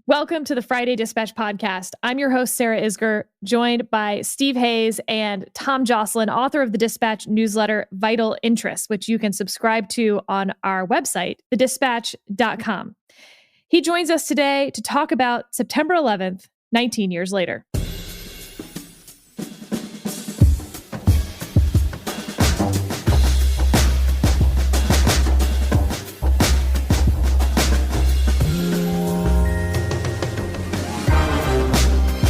Welcome to the Friday Dispatch podcast. I'm your host, Sarah Isger, joined by Steve Hayes and Tom Joscelyn, author of the Dispatch newsletter, Vital Interests, which you can subscribe to on our website, thedispatch.com. He joins us today to talk about September 11th, 19 years later.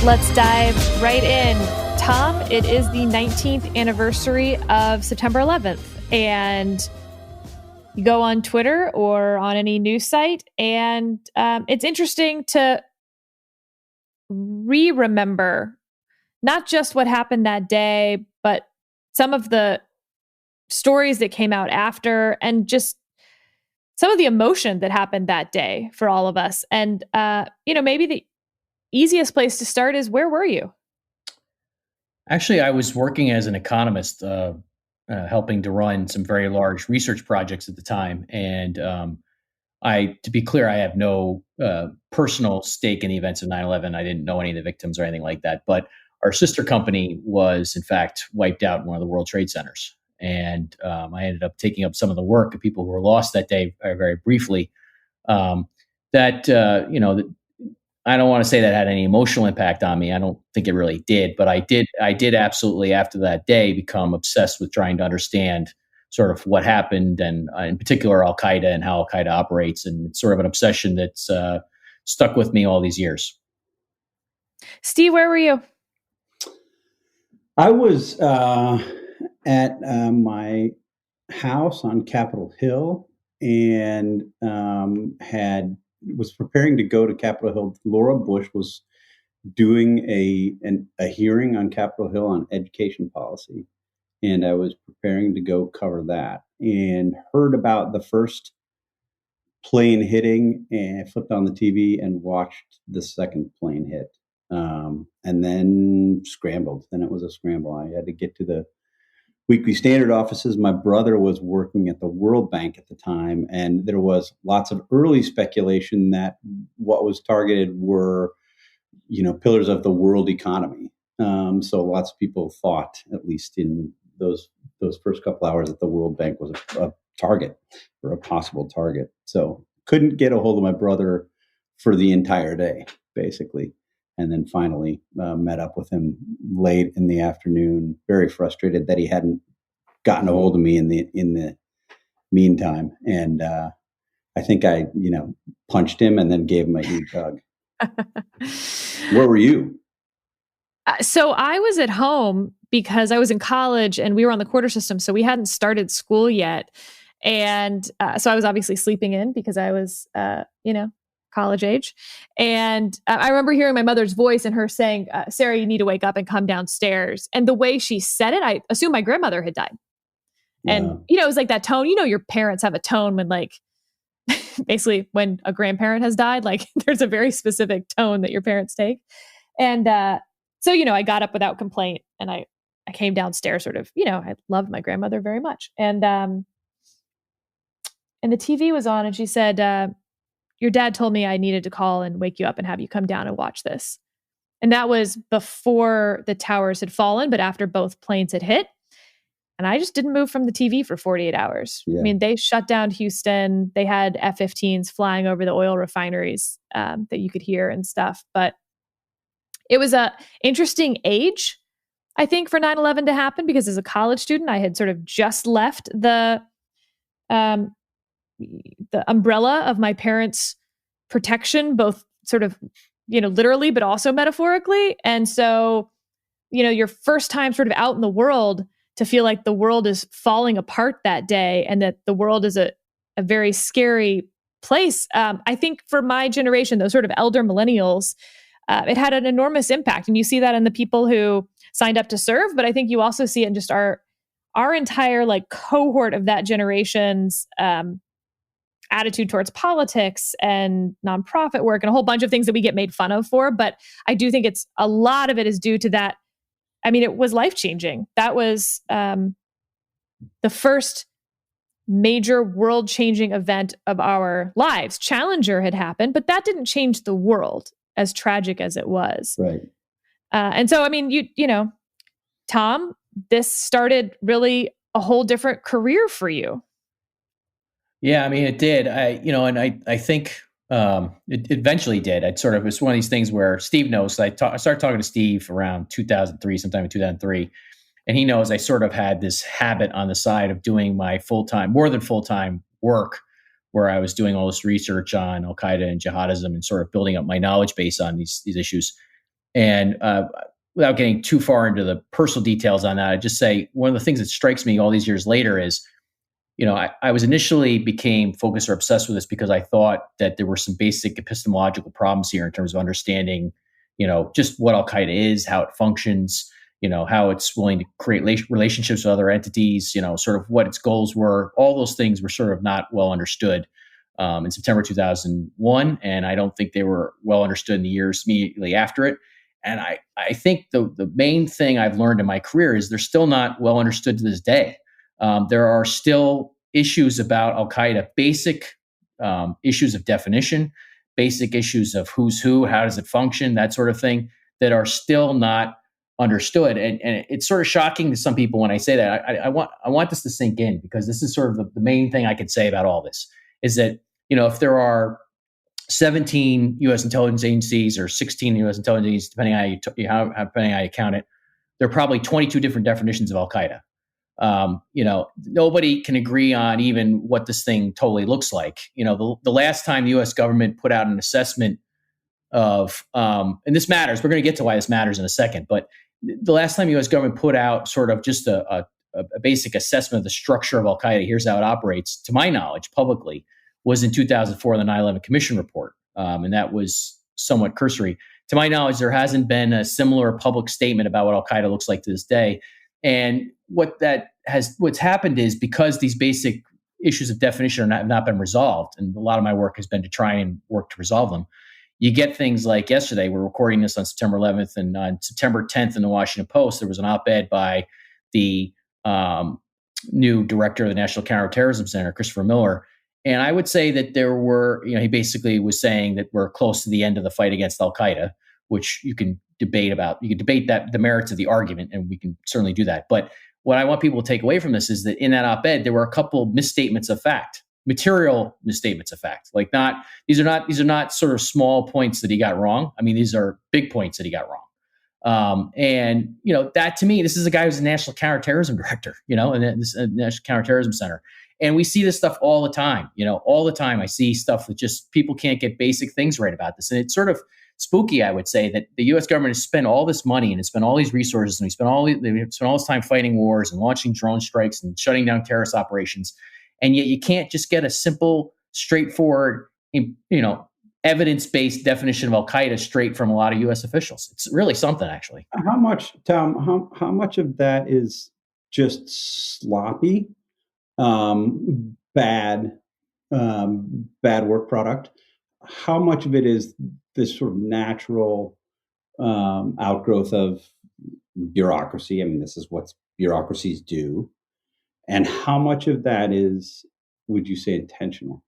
Let's dive right in. Tom, it is the 19th anniversary of September 11th, and you go on Twitter or on any news site, and it's interesting to remember not just what happened that day, but some of the stories that came out after, and just some of the emotion that happened that day for all of us. And, maybe the easiest place to start is, where were you? Actually, I was working as an economist, helping to run some very large research projects at the time. And to be clear, I have no personal stake in the events of 9/11. I didn't know any of the victims or anything like that. But our sister company was, in fact, wiped out in one of the World Trade Centers. And I ended up taking up some of the work of people who were lost that day very briefly. I don't want to say that had any emotional impact on me. I don't think it really did, but I did absolutely, after that day, become obsessed with trying to understand sort of what happened, and in particular al-Qaeda and how al-Qaeda operates, and it's sort of an obsession that's stuck with me all these years. Steve, where were you? I was at my house on Capitol Hill, and was preparing to go to Capitol Hill. Laura Bush was doing a hearing on Capitol Hill on education policy, and I was preparing to go cover that, and heard about the first plane hitting, and flipped on the TV and watched the second plane hit, and then scrambled. Then it was a scramble. I had to get to the Weekly Standard offices. My brother was working at the World Bank at the time, and there was lots of early speculation that what was targeted were, pillars of the world economy. So lots of people thought, at least in those first couple hours, that the World Bank was a target, or a possible target. So couldn't get a hold of my brother for the entire day, basically. And then finally met up with him late in the afternoon, very frustrated that he hadn't gotten a hold of me in the meantime. And I think I, punched him and then gave him a huge hug. Where were you? So I was at home because I was in college and we were on the quarter system, so we hadn't started school yet. And so I was obviously sleeping in because I was, college age. And I remember hearing my mother's voice and her saying, Sarah, you need to wake up and come downstairs. And the way she said it, I assumed my grandmother had died. Yeah. And, it was like that tone, your parents have a tone when, like, basically when a grandparent has died, like there's a very specific tone that your parents take. And so, I got up without complaint, and I came downstairs sort of, I loved my grandmother very much. And the TV was on, and she said, your dad told me I needed to call and wake you up and have you come down and watch this. And that was before the towers had fallen, but after both planes had hit. And I just didn't move from the TV for 48 hours. Yeah. I mean, they shut down Houston. They had F-15s flying over the oil refineries that you could hear and stuff. But it was a interesting age, I think, for 9/11 to happen, because as a college student, I had sort of just left the umbrella of my parents' protection, both sort of, literally, but also metaphorically. And so, your first time sort of out in the world, to feel like the world is falling apart that day, and that the world is a very scary place. I think for my generation, those sort of elder millennials, it had an enormous impact. And you see that in the people who signed up to serve, but I think you also see it in just our entire cohort of that generation's attitude towards politics and nonprofit work and a whole bunch of things that we get made fun of for. But I do think a lot of it is due to that. I mean, it was life-changing. That was the first major world-changing event of our lives. Challenger had happened, but that didn't change the world, as tragic as it was. Right. And so, I mean, you know, Tom, this started really a whole different career for you. Yeah, I mean, it did. I think it eventually did. It was one of these things where Steve knows. I started talking to Steve around 2003, sometime in 2003, and he knows I sort of had this habit on the side of doing my more than full-time work, where I was doing all this research on al-Qaeda and jihadism and sort of building up my knowledge base on these issues. And without getting too far into the personal details on that, I'd just say one of the things that strikes me all these years later is, I was initially became focused or obsessed with this because I thought that there were some basic epistemological problems here in terms of understanding, just what al-Qaeda is, how it functions, how it's willing to create relationships with other entities, sort of what its goals were. All those things were sort of not well understood in September 2001, and I don't think they were well understood in the years immediately after it. And I think the main thing I've learned in my career is they're still not well understood to this day. There are still issues about al-Qaeda, basic issues of definition, basic issues of who's who, how does it function, that sort of thing, that are still not understood. And it's sort of shocking to some people when I say that. I want this to sink in, because this is sort of the main thing I could say about all this, is that, if there are 17 U.S. intelligence agencies or 16 U.S. intelligence agencies, depending on how you count it, there are probably 22 different definitions of al-Qaeda. Nobody can agree on even what this thing totally looks like. The last time the U.S. government put out an assessment of, and this matters, we're going to get to why this matters in a second, but the last time the U.S. government put out sort of just a basic assessment of the structure of al-Qaeda, here's how it operates, to my knowledge, publicly, was in 2004, the 9/11 Commission report. And that was somewhat cursory. To my knowledge, there hasn't been a similar public statement about what al-Qaeda looks like to this day. And what's happened is, because these basic issues of definition have not been resolved, and a lot of my work has been to try and work to resolve them, you get things like yesterday. We're recording this on September 11th, and on September 10th in the Washington Post, there was an op-ed by the new director of the National Counterterrorism Center, Christopher Miller. And I would say that there were, he basically was saying that we're close to the end of the fight against al-Qaeda, which you can debate about. You can debate that, the merits of the argument, and we can certainly do that. But what I want people to take away from this is that in that op-ed, there were a couple misstatements of fact, material misstatements of fact. Like, these are not sort of small points that he got wrong. I mean, these are big points that he got wrong. And that, to me, this is a guy who's a national counterterrorism director, and this National Counterterrorism Center. And we see this stuff all the time. All the time I see stuff that just people can't get basic things right about this. And it's sort of spooky, I would say, that the U.S. government has spent all this money and has spent all these resources, and we spent all this time fighting wars and launching drone strikes and shutting down terrorist operations. And yet you can't just get a simple, straightforward, evidence-based definition of al-Qaeda straight from a lot of U.S. officials. It's really something, actually. How much, Tom, how much of that is just sloppy, bad work product? How much of it is this sort of natural outgrowth of bureaucracy? I mean, this is what bureaucracies do. And how much of that is, would you say, intentional?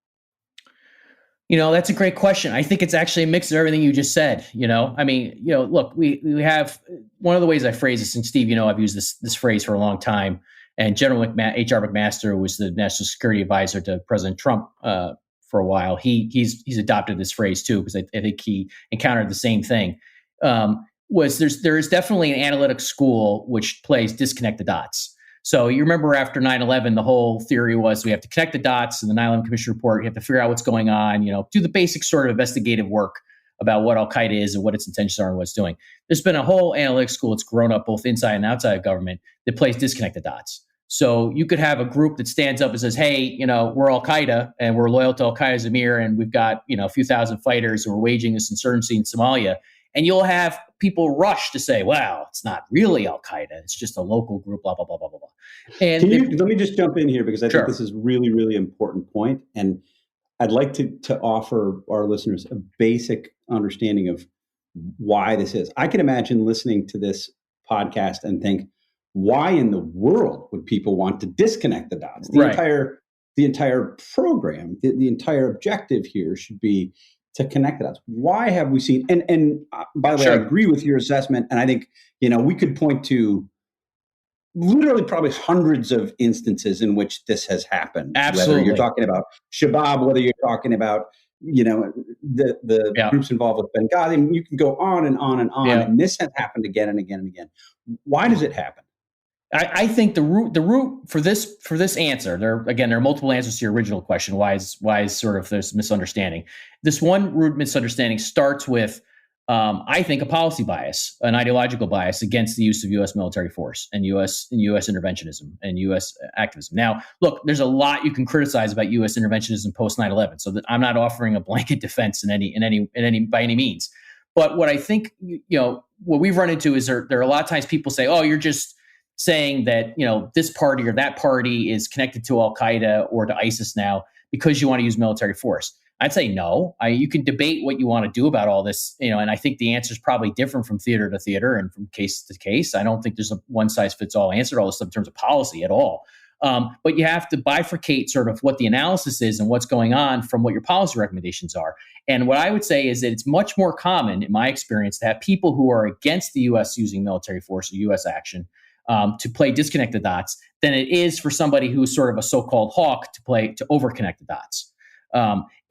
That's a great question. I think it's actually a mix of everything you just said. I mean, look, we have, one of the ways I phrase this, and Steve, I've used this phrase for a long time, and General H.R. McMaster was the national security advisor to President Trump for a while. He's adopted this phrase too, because I think he encountered the same thing. There is definitely an analytic school which plays disconnect the dots. So you remember after 9/11, the whole theory was we have to connect the dots in the 9/11 Commission report. You have to figure out what's going on, do the basic sort of investigative work about what al-Qaeda is and what its intentions are and what it's doing. There's been a whole analytic school that's grown up both inside and outside of government that plays disconnect the dots. So you could have a group that stands up and says, hey, we're al-Qaeda and we're loyal to al-Qaeda's Emir, and we've got, a few thousand fighters who are waging this insurgency in Somalia. And you'll have people rush to say, wow, it's not really al-Qaeda. It's just a local group, blah, blah, blah, blah, blah, blah. And let me just jump in here, because I Sure. think this is really, really important point. And I'd like to offer our listeners a basic understanding of why this is. I can imagine listening to this podcast and think, why in the world would people want to disconnect the dots? The the entire program, the entire objective here should be to connect the dots. Why have we seen, and by the way, I agree with your assessment. And I think, we could point to literally probably hundreds of instances in which this has happened. Absolutely. Whether you're talking about Shabab, whether you're talking about, the groups involved with Benghazi, you can go on and on and on. Yeah. And this has happened again and again and again. Why does it happen? I think the root for this answer, there are multiple answers to your original question. Why is sort of this misunderstanding? This one root misunderstanding starts with, I think, a policy bias, an ideological bias against the use of U.S. military force and U.S. interventionism and U.S. activism. Now, look, there's a lot you can criticize about U.S. interventionism post 9/11, so that I'm not offering a blanket defense in any by any means. But what I think, what we've run into is there are a lot of times people say, oh, you're just saying that, this party or that party is connected to al-Qaeda or to ISIS now because you want to use military force. I'd say no. You can debate what you want to do about all this, and I think the answer is probably different from theater to theater and from case to case. I don't think there's a one-size-fits-all answer to all this stuff in terms of policy at all. But you have to bifurcate sort of what the analysis is and what's going on from what your policy recommendations are. And what I would say is that it's much more common, in my experience, to have people who are against the U.S. using military force or U.S. action to play disconnect the dots than it is for somebody who's sort of a so-called hawk to overconnect the dots.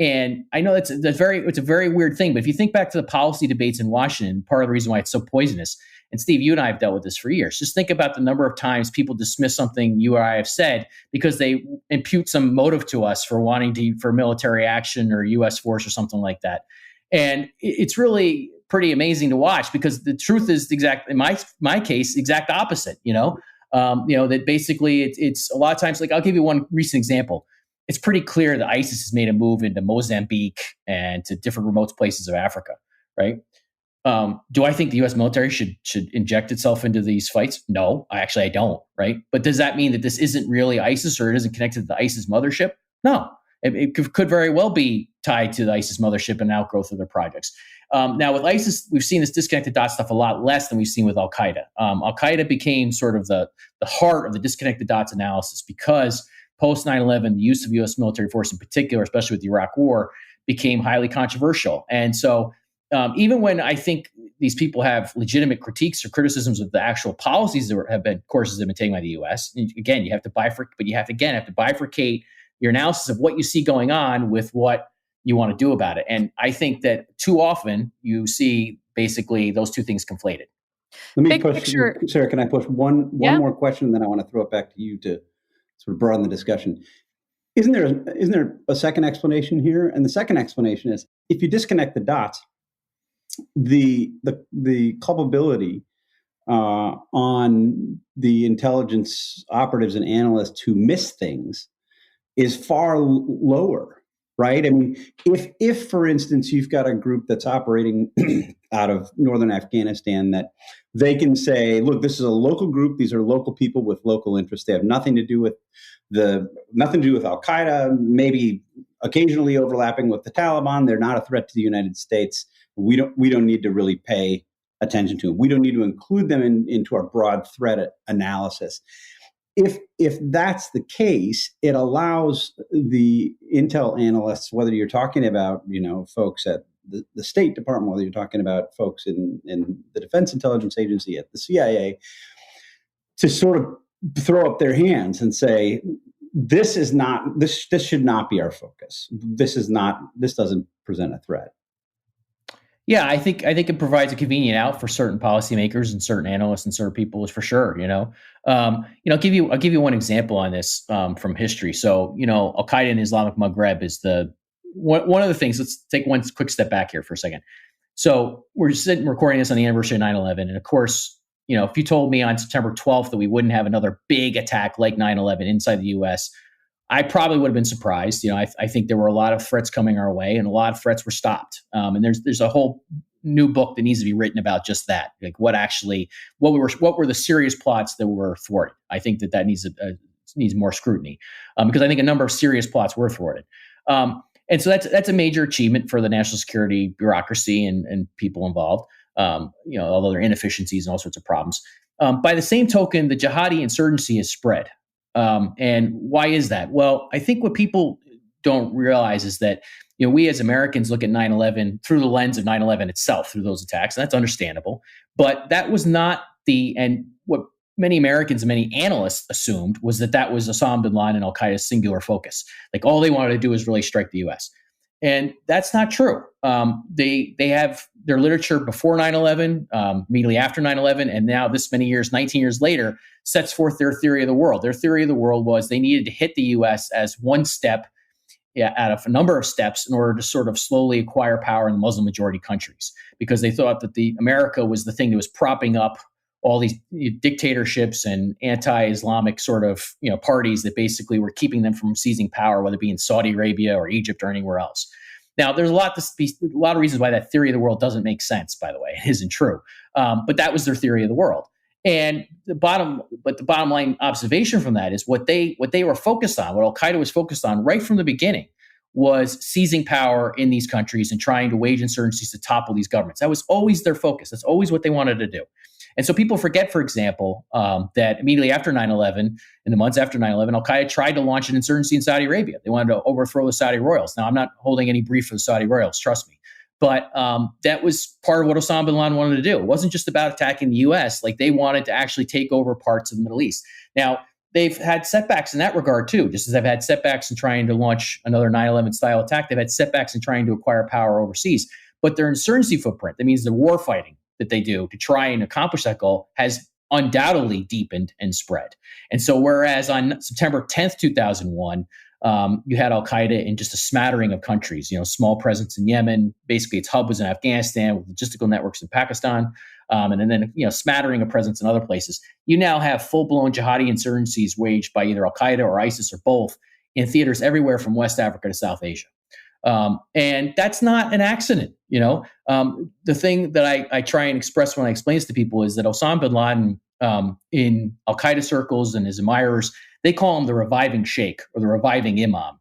And I know it's a very weird thing, but if you think back to the policy debates in Washington, part of the reason why it's so poisonous, and Steve, you and I have dealt with this for years, just think about the number of times people dismiss something you or I have said because they impute some motive to us for wanting for military action or U.S. force or something like that. And it's really pretty amazing to watch because the truth is in my case, exact opposite, that basically it's a lot of times, like I'll give you one recent example. It's pretty clear that ISIS has made a move into Mozambique and to different remote places of Africa, right? Do I think the U.S. military should inject itself into these fights? No, I don't, right? But does that mean that this isn't really ISIS or it isn't connected to the ISIS mothership? No, it could very well be tied to the ISIS mothership and outgrowth of their projects. Now, with ISIS, we've seen this disconnected dot stuff a lot less than we've seen with al-Qaeda. Al-Qaeda became sort of the heart of the disconnected dots analysis because post 9/11, the use of U.S. military force in particular, especially with the Iraq War, became highly controversial. And so even when I think these people have legitimate critiques or criticisms of the actual policies that have been taken by the U.S., again, you have to bifurcate your analysis of what you see going on with what you want to do about it. And I think that too often you see basically those two things conflated. Let me push, Sarah, can I push one more question, and then I want to throw it back to you to sort of broaden the discussion. Isn't there a second explanation here? And the second explanation is if you disconnect the dots, the culpability on the intelligence operatives and analysts who miss things is far lower, right? I mean, if for instance you've got a group that's operating out of northern Afghanistan, that they can say, look, this is a local group. These are local people with local interests. They have nothing to do with al-Qaeda, maybe occasionally overlapping with the Taliban. They're not a threat to the United States. We don't need to really pay attention to them. We don't need to include them into our broad threat analysis. If that's the case, it allows the intel analysts, whether you're talking about folks at the State Department, whether you're talking about folks in the Defense Intelligence Agency, at the CIA, to sort of throw up their hands and say, this should not be our focus. This doesn't present a threat. Yeah, I think it provides a convenient out for certain policymakers and certain analysts and certain people, for sure. I'll give you one example on this from history. So, al-Qaeda in Islamic Maghreb is one of the things. Let's take one quick step back here for a second. So we're recording this on the anniversary of 9/11, and of course, if you told me on September 12th that we wouldn't have another big attack like 9/11 inside the U.S., I probably would have been surprised. I think there were a lot of threats coming our way, and a lot of threats were stopped. And there's a whole new book that needs to be written about just that, like what were the serious plots that were thwarted. I think that needs more scrutiny because I think a number of serious plots were thwarted. And so that's a major achievement for the national security bureaucracy and people involved. Although there are inefficiencies and all sorts of problems. By the same token, the jihadi insurgency has spread. And why is that? Well, I think what people don't realize is that, we as Americans look at 9/11 through the lens of 9/11 itself, through those attacks, and that's understandable. But that was not and what many Americans and many analysts assumed was that was Osama bin Laden and al-Qaeda's singular focus. Like all they wanted to do is really strike the U.S. And that's not true. They have their literature before 9/11, immediately after 9/11, and now this many years, 19 years later, sets forth their theory of the world. Their theory of the world was they needed to hit the U.S. as one step out of a number of steps in order to sort of slowly acquire power in the Muslim majority countries, because they thought that America was the thing that was propping up all these dictatorships and anti-Islamic sort of parties that basically were keeping them from seizing power, whether it be in Saudi Arabia or Egypt or anywhere else. Now, there's a lot of reasons why that theory of the world doesn't make sense. By the way, it isn't true, but that was their theory of the world. And the bottom line observation from that is what they were focused on, what al-Qaeda was focused on right from the beginning, was seizing power in these countries and trying to wage insurgencies to topple these governments. That was always their focus. That's always what they wanted to do. And so people forget, for example, that immediately after 9/11, in the months after 9/11, al-Qaeda tried to launch an insurgency in Saudi Arabia. They wanted to overthrow the Saudi royals. Now, I'm not holding any brief for the Saudi royals, trust me. But that was part of what Osama bin Laden wanted to do. It wasn't just about attacking the U.S. Like they wanted to actually take over parts of the Middle East. Now, they've had setbacks in that regard, too. Just as they've had setbacks in trying to launch another 9/11 style attack, they've had setbacks in trying to acquire power overseas. But their insurgency footprint, that means the war fighting that they do to try and accomplish that goal, has undoubtedly deepened and spread. And so whereas on September 10th, 2001, you had al-Qaeda in just a smattering of countries, small presence in Yemen. Basically, its hub was in Afghanistan with logistical networks in Pakistan, and then smattering of presence in other places. You now have full-blown jihadi insurgencies waged by either al-Qaeda or ISIS or both in theaters everywhere from West Africa to South Asia. And that's not an accident. The thing that I try and express when I explain this to people is that Osama bin Laden, in al-Qaeda circles and his admirers, they call him the reviving sheikh or the reviving imam.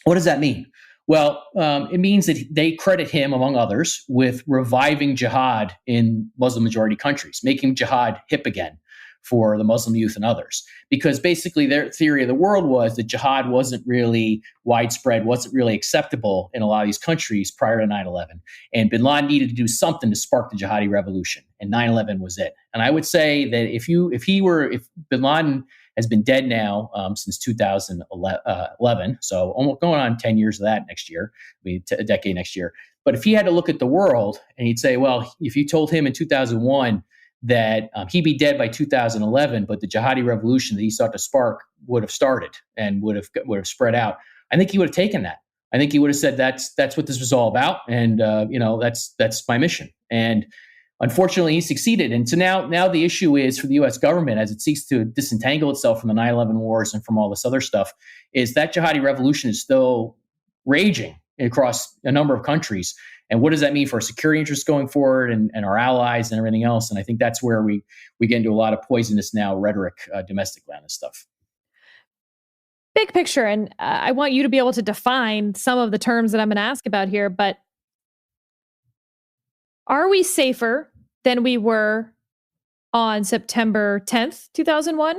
What does that mean? Well, it means that they credit him, among others, with reviving jihad in Muslim majority countries, making jihad hip again for the Muslim youth and others. Because basically their theory of the world was that jihad wasn't really widespread, wasn't really acceptable in a lot of these countries prior to 9/11. And bin Laden needed to do something to spark the jihadi revolution. And 9/11 was it. And I would say that if bin Laden has been dead now since 2011, so almost going on 10 years of that next year, a decade next year. But if he had to look at the world and he'd say, well, if you told him in 2001 that he'd be dead by 2011, but the jihadi revolution that he sought to spark would have started and would have spread out, I think he would have taken that. I think he would have said that's what this was all about, and that's my mission. And unfortunately, he succeeded. And so now the issue is for the U.S. government, as it seeks to disentangle itself from the 9/11 wars and from all this other stuff, is that jihadi revolution is still raging across a number of countries. And what does that mean for our security interests going forward and our allies and everything else? And I think that's where we get into a lot of poisonous now rhetoric domestically on this stuff. Big picture. And I want you to be able to define some of the terms that I'm going to ask about here. But are we safer than we were on September 10th, 2001?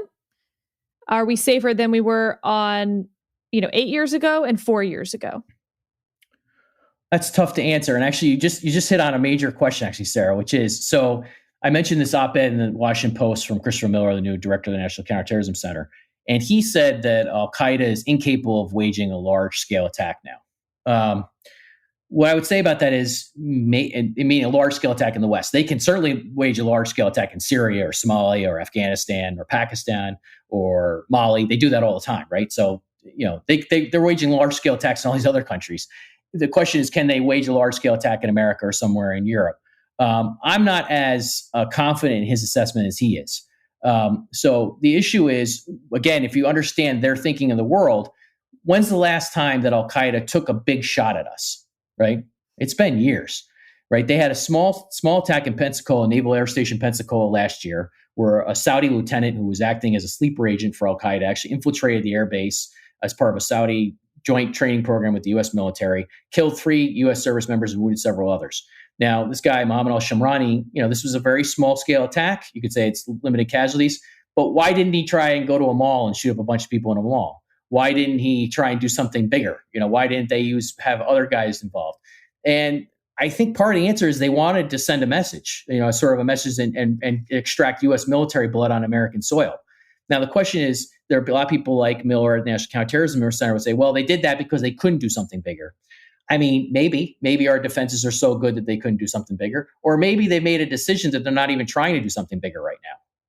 Are we safer than we were on, 8 years ago and 4 years ago? That's tough to answer. And actually, you just hit on a major question, actually, Sarah, which is, so I mentioned this op-ed in the Washington Post from Christopher Miller, the new director of the National Counterterrorism Center. And he said that al-Qaeda is incapable of waging a large-scale attack now. What I would say about that is, meaning a large-scale attack in the West. They can certainly wage a large-scale attack in Syria or Somalia or Afghanistan or Pakistan or Mali. They do that all the time, right? So, they're waging large-scale attacks in all these other countries. The question is, can they wage a large-scale attack in America or somewhere in Europe? I'm not as confident in his assessment as he is. So the issue is, again, if you understand their thinking of the world, when's the last time that al-Qaeda took a big shot at us, right? It's been years, right? They had a small attack in Pensacola, Naval Air Station Pensacola last year, where a Saudi lieutenant who was acting as a sleeper agent for al-Qaeda actually infiltrated the air base as part of a Saudi joint training program with the U.S. military, killed 3 U.S. service members and wounded several others. Now, this guy, Mohammed al-Shamrani, this was a very small-scale attack. You could say it's limited casualties, But why didn't he try and go to a mall and shoot up a bunch of people in a mall? Why didn't he try and do something bigger? Why didn't they have other guys involved? And I think part of the answer is they wanted to send a message, sort of a message and extract U.S. military blood on American soil. Now, the question is, there are a lot of people like Miller at the National Counterterrorism Center would say, well, they did that because they couldn't do something bigger. I mean, maybe our defenses are so good that they couldn't do something bigger, or maybe they made a decision that they're not even trying to do something bigger right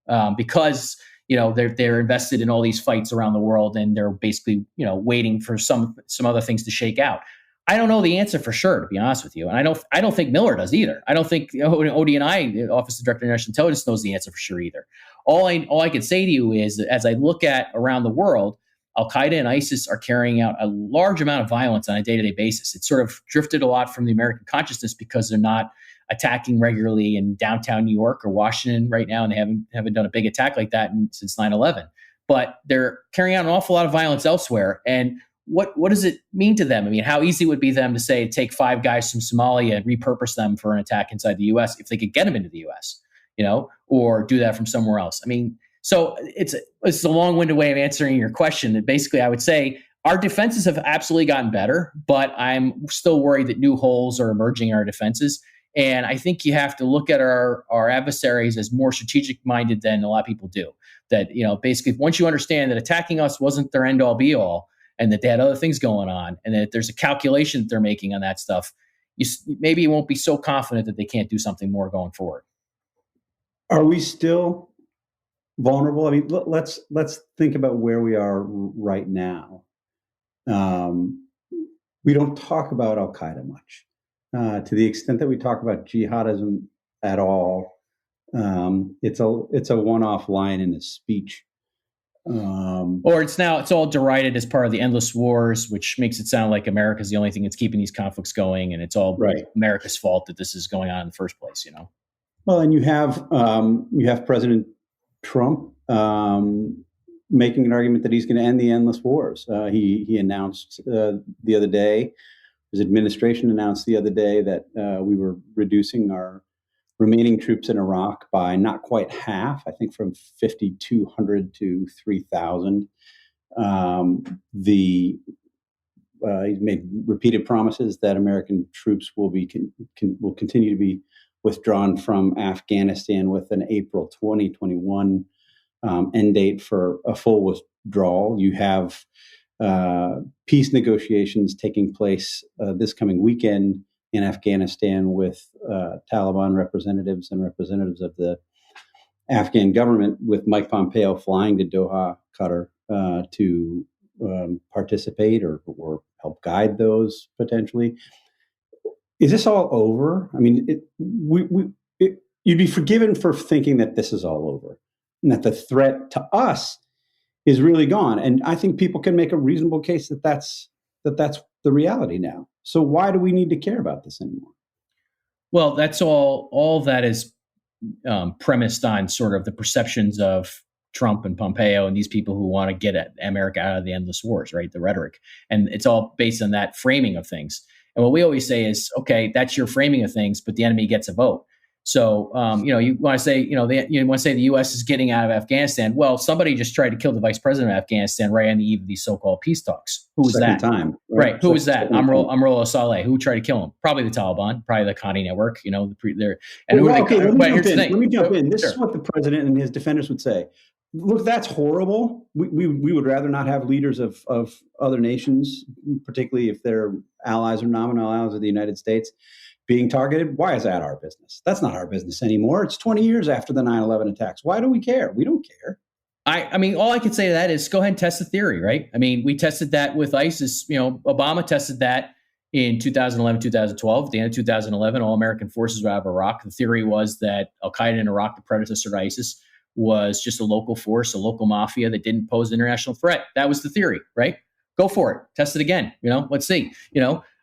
now because they're invested in all these fights around the world and they're basically waiting for some other things to shake out. I don't know the answer for sure, to be honest with you, and I don't think Miller does either. I don't think ODNI, the Office of Director of National Intelligence, knows the answer for sure either. All I can say to you is that as I look at around the world, al-Qaeda and ISIS are carrying out a large amount of violence on a day-to-day basis. It's sort of drifted a lot from the American consciousness because they're not attacking regularly in downtown New York or Washington right now, and they haven't done a big attack like that since 9/11. But they're carrying out an awful lot of violence elsewhere. And what does it mean to them? I mean, how easy would it be them to say, take 5 guys from Somalia and repurpose them for an attack inside the U.S. if they could get them into the U.S., or do that from somewhere else? I mean, so it's a long-winded way of answering your question. That basically, I would say our defenses have absolutely gotten better, but I'm still worried that new holes are emerging in our defenses. And I think you have to look at our adversaries as more strategic-minded than a lot of people do. That, basically, once you understand that attacking us wasn't their end-all, be-all, and that they had other things going on, and that there's a calculation that they're making on that stuff, maybe you won't be so confident that they can't do something more going forward. Are we still vulnerable? I mean, let's think about where we are right now. We don't talk about al-Qaeda much. To the extent that we talk about jihadism at all, it's a one-off line in a speech. Or it's all derided as part of the endless wars, which makes it sound like America's the only thing that's keeping these conflicts going, and it's all right. America's fault that this is going on in the first place. Well, and you have President Trump making an argument that he's going to end the endless wars. He announced the other day, his administration announced the other day that we were reducing our remaining troops in Iraq by not quite half, I think from 5,200 to 3,000. He made repeated promises that American troops will continue to be withdrawn from Afghanistan with an April 2021 end date for a full withdrawal. You have peace negotiations taking place this coming weekend in Afghanistan with Taliban representatives and representatives of the Afghan government, with Mike Pompeo flying to Doha, Qatar, to participate or help guide those potentially. Is this all over? I mean, you'd be forgiven for thinking that this is all over and that the threat to us is really gone. And I think people can make a reasonable case that that's the reality now. So why do we need to care about this anymore? Well, that's all that is premised on sort of the perceptions of Trump and Pompeo and these people who want to get America out of the endless wars, right? The rhetoric. And it's all based on that framing of things. And what we always say is, okay, that's your framing of things, but the enemy gets a vote. So, you want to say, you want to say the U.S. is getting out of Afghanistan. Well, somebody just tried to kill the vice president of Afghanistan right on the eve of these so-called peace talks. Who was that? Time, right. Who was that? Amrullah Saleh. Who tried to kill him? Probably the Taliban, probably the Connie Network. Let me jump in. This is what the president and his defenders would say. Look, that's horrible. We would rather not have leaders of other nations, particularly if they're allies or nominal allies of the United States, being targeted. Why is that our business? That's not our business anymore. It's 20 years after the 9/11 attacks. Why do we care? We don't care. I mean, all I can say to that is go ahead and test the theory, right? I mean, we tested that with ISIS. Obama tested that in 2011, 2012. At the end of 2011, all American forces were out of Iraq. The theory was that al-Qaeda in Iraq, the predecessor to ISIS, was just a local force, a local mafia that didn't pose an international threat. That was the theory, right? Go for it. Test it again. Let's see.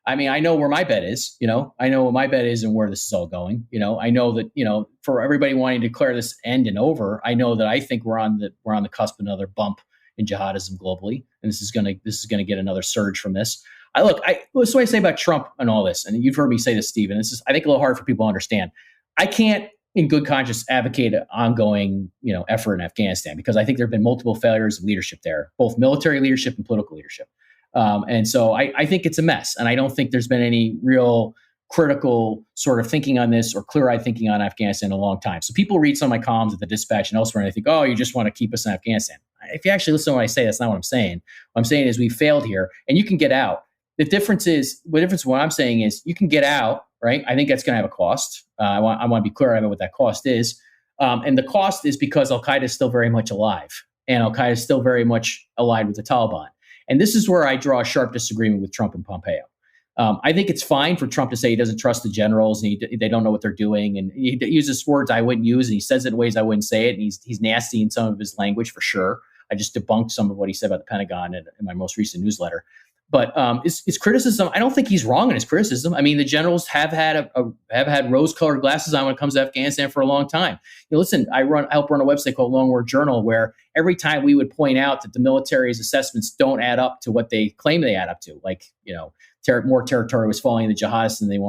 I mean, I know where my bet is. I know what my bet is and where this is all going. I know that for everybody wanting to declare this end and over, I know that I think we're on the cusp of another bump in jihadism globally, and this is gonna get another surge from this. This is what I say about Trump and all this, and you've heard me say this, Stephen. This is, I think, a little hard for people to understand. I can't in good conscience, advocate an ongoing, effort in Afghanistan, because I think there have been multiple failures of leadership there, both military leadership and political leadership. And so I think it's a mess. And I don't think there's been any real critical sort of thinking on this or clear-eyed thinking on Afghanistan in a long time. So people read some of my columns at the Dispatch and elsewhere, and they think, oh, you just want to keep us in Afghanistan. If you actually listen to what I say, that's not what I'm saying. What I'm saying is we failed here, and you can get out. The difference is, what I'm saying is you can get out, right? I think that's going to have a cost. I want to be clear about what that cost is. And the cost is because al-Qaeda is still very much alive, and al-Qaeda is still very much allied with the Taliban. And this is where I draw a sharp disagreement with Trump and Pompeo. I think it's fine for Trump to say he doesn't trust the generals and they don't know what they're doing. And he uses words I wouldn't use, and he says it in ways I wouldn't say it. And he's nasty in some of his language, for sure. I just debunked some of what he said about the Pentagon in my most recent newsletter. But his criticism, I don't think he's wrong in his criticism. I mean, the generals have had rose-colored glasses on when it comes to Afghanistan for a long time. Listen, I help run a website called Long War Journal, where every time we would point out that the military's assessments don't add up to what they claim they add up to, like more territory was falling in the jihadists than they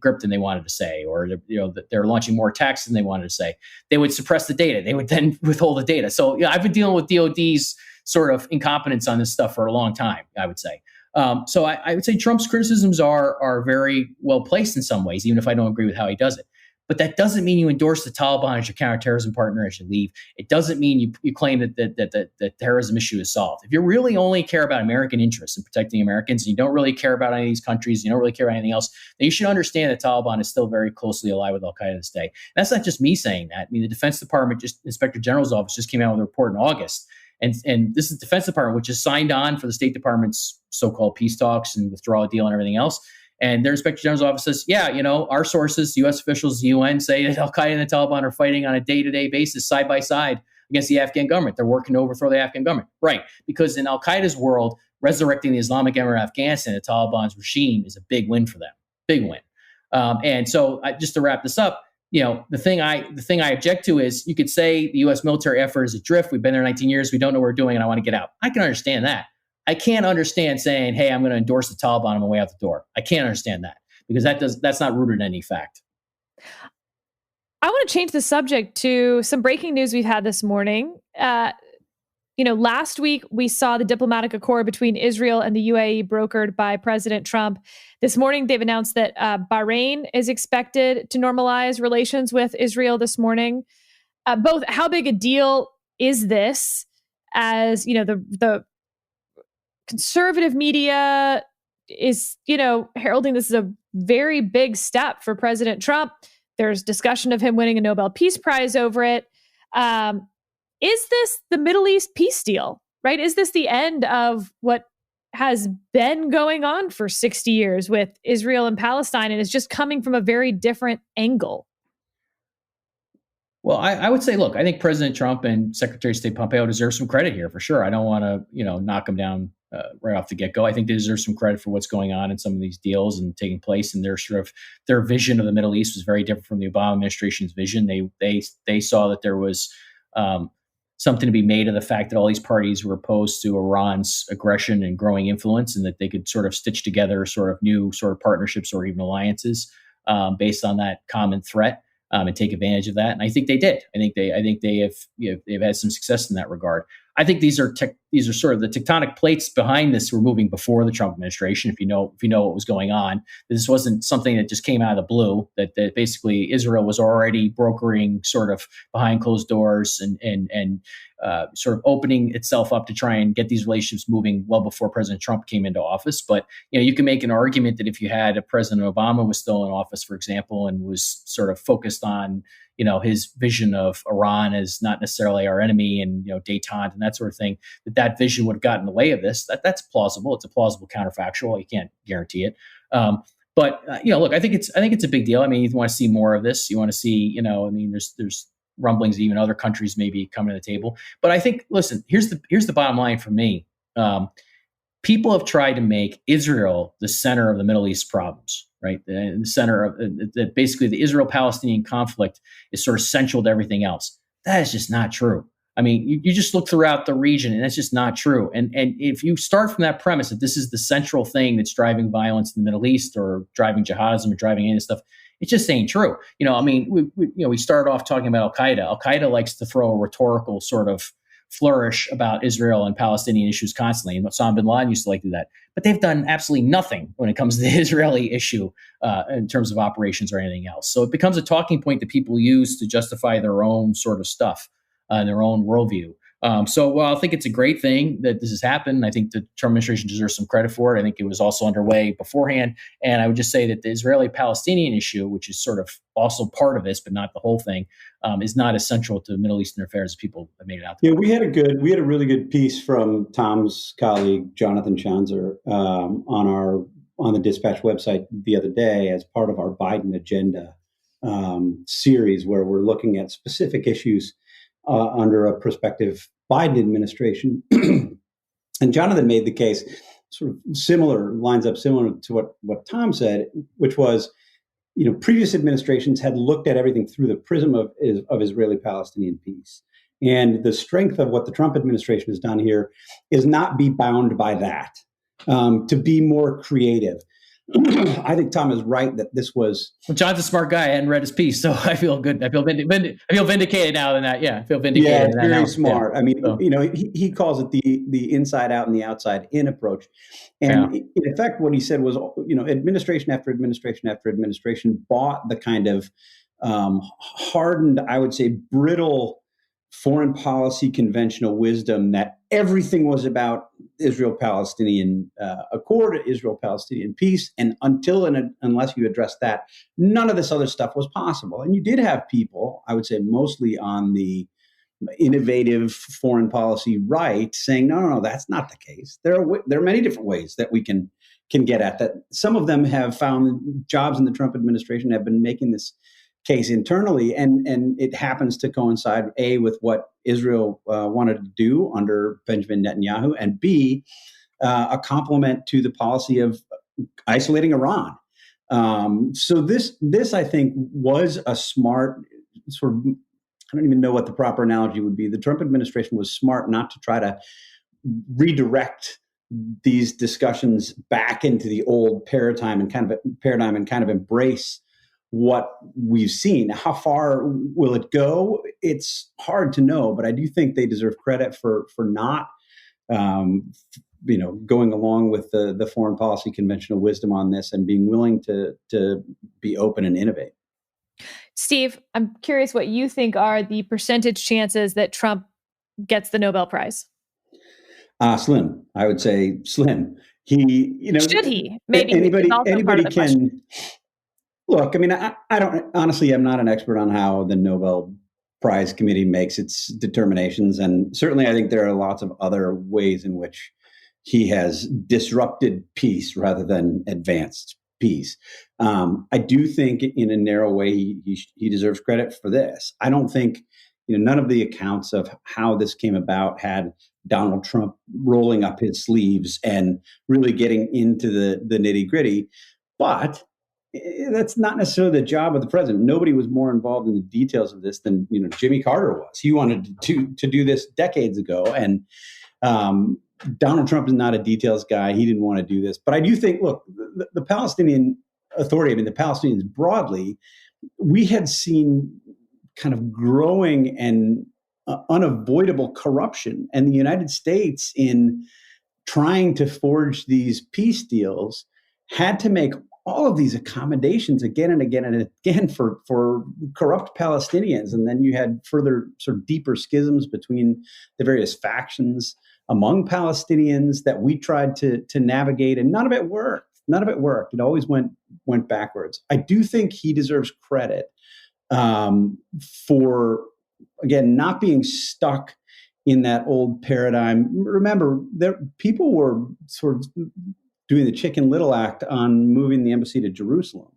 gripped than they wanted to say, or that they're launching more attacks than they wanted to say. They would suppress the data. They would then withhold the data. So I've been dealing with DOD's sort of incompetence on this stuff for a long time, I would say. So I would say Trump's criticisms are very well placed in some ways, even if I don't agree with how he does it. But that doesn't mean you endorse the Taliban as your counterterrorism partner as you leave. It doesn't mean you claim that the terrorism issue is solved. If you really only care about American interests and protecting Americans, and you don't really care about any of these countries, you don't really care about anything else, then you should understand that Taliban is still very closely allied with al-Qaeda to this day. And that's not just me saying that. I mean, the Defense Department, Inspector General's office, just came out with a report in August. And this is the Defense Department, which is signed on for the State Department's so-called peace talks and withdrawal deal and everything else. And their Inspector General's office says, our sources, U.S. officials, the UN, say that al-Qaeda and the Taliban are fighting on a day-to-day basis, side by side, against the Afghan government. They're working to overthrow the Afghan government. Right. Because in al-Qaeda's world, resurrecting the Islamic Emirate of Afghanistan, the Taliban's regime, is a big win for them. Big win. And so just to wrap this up, the thing I object to is you could say the U.S. military effort is adrift. We've been there 19 years. We don't know what we're doing, and I want to get out. I can understand that. I can't understand saying, hey, I'm going to endorse the Taliban on my way out the door. I can't understand that, because that's not rooted in any fact. I want to change the subject to some breaking news we've had this morning. Last week we saw the diplomatic accord between Israel and the UAE brokered by President Trump. This morning they've announced that Bahrain is expected to normalize relations with Israel this morning. Both, how big a deal is this? As the conservative media is, heralding this as a very big step for President Trump. There's discussion of him winning a Nobel Peace Prize over it. Is this the Middle East peace deal, right? Is this the end of what has been going on for 60 years with Israel and Palestine, and is just coming from a very different angle? Well, I would say, look, I think President Trump and Secretary of State Pompeo deserve some credit here, for sure. I don't want to, knock them down right off the get-go. I think they deserve some credit for what's going on in some of these deals and taking place. And their vision of the Middle East was very different from the Obama administration's vision. They saw that there was something to be made of the fact that all these parties were opposed to Iran's aggression and growing influence, and that they could sort of stitch together sort of new sort of partnerships or even alliances based on that common threat. And take advantage of that, and I think they did. I think they have they've had some success in that regard. I think these are sort of the tectonic plates behind this were moving before the Trump administration. If you know what was going on, this wasn't something that just came out of the blue. That basically Israel was already brokering sort of behind closed doors and sort of opening itself up to try and get these relationships moving well before President Trump came into office. But you can make an argument that if you had a President Obama was still in office, for example, and was sort of focused on his vision of Iran as not necessarily our enemy and détente and that sort of thing, that vision would have gotten in the way of this. That's plausible. It's a plausible counterfactual. You can't guarantee it. But look, I think it's a big deal. I mean, you want to see more of this. You want to see, there's rumblings that even other countries may be coming to the table. But I think, listen, here's the bottom line for me. People have tried to make Israel the center of the Middle East problems, right? The center of basically the Israel-Palestinian conflict is sort of central to everything else. That is just not true. I mean, you just look throughout the region, and that's just not true. And if you start from that premise that this is the central thing that's driving violence in the Middle East or driving jihadism or driving any of this stuff, It just ain't true. I mean, we started off talking about al-Qaeda. Al-Qaeda likes to throw a rhetorical sort of flourish about Israel and Palestinian issues constantly. And Osama bin Laden used to like to do that. But they've done absolutely nothing when it comes to the Israeli issue in terms of operations or anything else. So it becomes a talking point that people use to justify their own sort of stuff, their own worldview. So I think it's a great thing that this has happened. I think the Trump administration deserves some credit for it. I think it was also underway beforehand. And I would just say that the Israeli-Palestinian issue, which is sort of also part of this, but not the whole thing, is not as central to Middle Eastern affairs as people have made it out. Yeah, we had a really good piece from Tom's colleague, Jonathan Schanzer, on the Dispatch website the other day as part of our Biden agenda series, where we're looking at specific issues under a prospective Biden administration. And Jonathan made the case sort of lines up similar to what Tom said, which was, previous administrations had looked at everything through the prism of Israeli-Palestinian peace. And the strength of what the Trump administration has done here is not be bound by that, to be more creative. I think Tom is right that this was. Well, John's a smart guy. I hadn't read his piece, so I feel good. I feel vindicated now than that. Yeah, I feel vindicated. Yeah, it's very smart. Yeah. I mean, he calls it the inside out and the outside in approach. And in effect, what he said was, administration after administration after administration bought the kind of hardened, I would say, brittle foreign policy conventional wisdom that everything was about Israel-Palestinian accord, Israel-Palestinian peace, and unless you address that, none of this other stuff was possible. And you did have people, I would say mostly on the innovative foreign policy right, saying, no, that's not the case. There are many different ways that we can get at that. Some of them have found jobs in the Trump administration have been making this case internally, and it happens to coincide, A, with what Israel wanted to do under Benjamin Netanyahu, and B, a complement to the policy of isolating Iran. So this, I think, was a smart sort of, I don't even know what the proper analogy would be. The Trump administration was smart not to try to redirect these discussions back into the old paradigm and kind of embrace what we've seen. How far will it go? It's hard to know, but I do think they deserve credit for not, going along with the foreign policy conventional wisdom on this and being willing to be open and innovate. Steve, I'm curious what you think are the percentage chances that Trump gets the Nobel Prize. Slim. I would say slim. He, should he? Maybe anybody can. Question. Look, I mean, I don't, honestly, I'm not an expert on how the Nobel Prize Committee makes its determinations. And certainly I think there are lots of other ways in which he has disrupted peace rather than advanced peace. I do think in a narrow way, he deserves credit for this. I don't think, none of the accounts of how this came about had Donald Trump rolling up his sleeves and really getting into the nitty gritty. But that's not necessarily the job of the president. Nobody was more involved in the details of this than Jimmy Carter was. He wanted to do this decades ago, and Donald Trump is not a details guy. He didn't want to do this. But I do think, look, the Palestinian Authority, the Palestinians broadly, we had seen kind of growing and unavoidable corruption, and the United States, in trying to forge these peace deals, had to make all of these accommodations again and again and again for corrupt Palestinians. And then you had further sort of deeper schisms between the various factions among Palestinians that we tried to navigate, and none of it worked. It always went backwards. I do think he deserves credit for, again, not being stuck in that old paradigm. Remember, people were sort of doing the Chicken Little act on moving the embassy to Jerusalem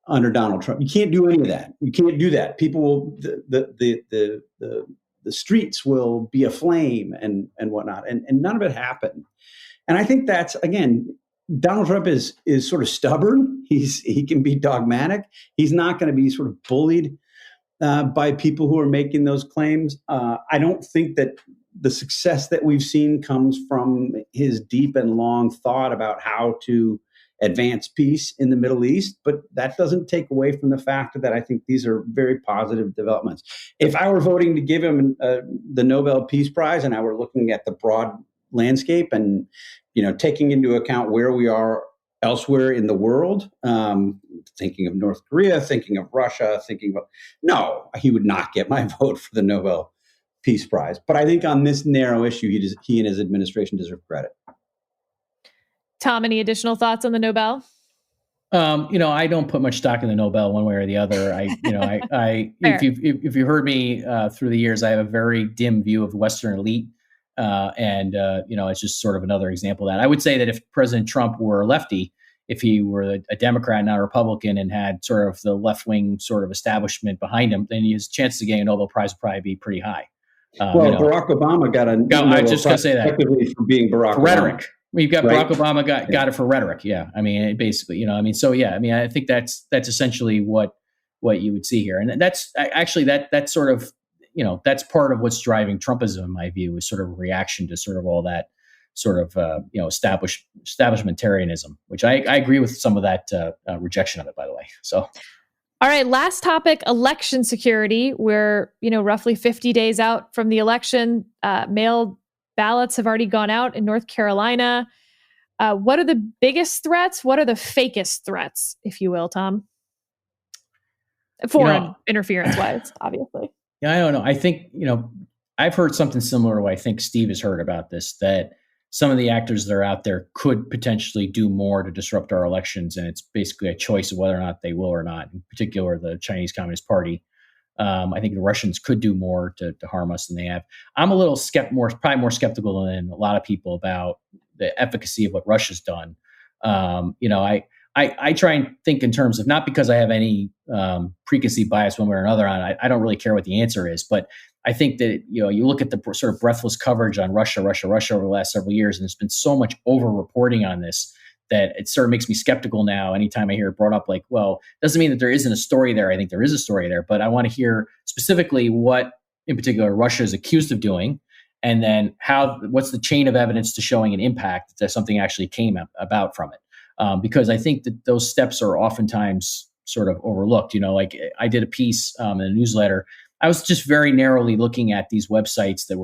under Donald Trump. You can't do any of that. You can't do that. People will, the streets will be aflame and whatnot. And none of it happened. And I think that's, again, Donald Trump is sort of stubborn. He can be dogmatic. He's not going to be sort of bullied by people who are making those claims. I don't think that the success that we've seen comes from his deep and long thought about how to advance peace in the Middle East, but that doesn't take away from the fact that I think these are very positive developments. If I were voting to give him the Nobel Peace Prize, and I were looking at the broad landscape and taking into account where we are elsewhere in the world, thinking of North Korea, thinking of Russia, no, he would not get my vote for the Nobel Peace Prize. But I think on this narrow issue, he and his administration deserve credit. Tom, any additional thoughts on the Nobel? I don't put much stock in the Nobel one way or the other. If you heard me through the years, I have a very dim view of the Western elite. It's just sort of another example of that. I would say that if President Trump were a lefty, if he were a Democrat, not a Republican, and had sort of the left-wing sort of establishment behind him, then his chances of getting a Nobel Prize would probably be pretty high. Barack Obama got a Nobel I was just going to say that. For being Barack Obama. Rhetoric. We've got right? Barack Obama got it for rhetoric. Yeah. I mean, basically, I think that's essentially what you would see here. And that's actually that's sort of, that's part of what's driving Trumpism, in my view, is sort of a reaction to sort of all that sort of, establishmentarianism, which I agree with some of that rejection of it, by the way. So. All right, last topic, election security. We're, roughly 50 days out from the election. Mail ballots have already gone out in North Carolina. What are the biggest threats? What are the fakest threats, if you will, Tom? Foreign interference-wise, obviously. Yeah, I don't know. I think, I've heard something similar to what I think Steve has heard about this, that some of the actors that are out there could potentially do more to disrupt our elections. And it's basically a choice of whether or not they will or not, in particular, the Chinese Communist Party. I think the Russians could do more to harm us than they have. I'm a little probably more skeptical than a lot of people about the efficacy of what Russia's done. I try and think in terms of, not because I have any preconceived bias one way or another on it. I don't really care what the answer is, but I think that, you look at the sort of breathless coverage on Russia over the last several years, and there's been so much over reporting on this that it sort of makes me skeptical now. Anytime I hear it brought up, like, well, doesn't mean that there isn't a story there. I think there is a story there, but I want to hear specifically what, in particular, Russia is accused of doing, and then what's the chain of evidence to showing an impact that something actually came about from it. Because I think that those steps are oftentimes sort of overlooked. Like I did a piece in a newsletter. I was just very narrowly looking at these websites that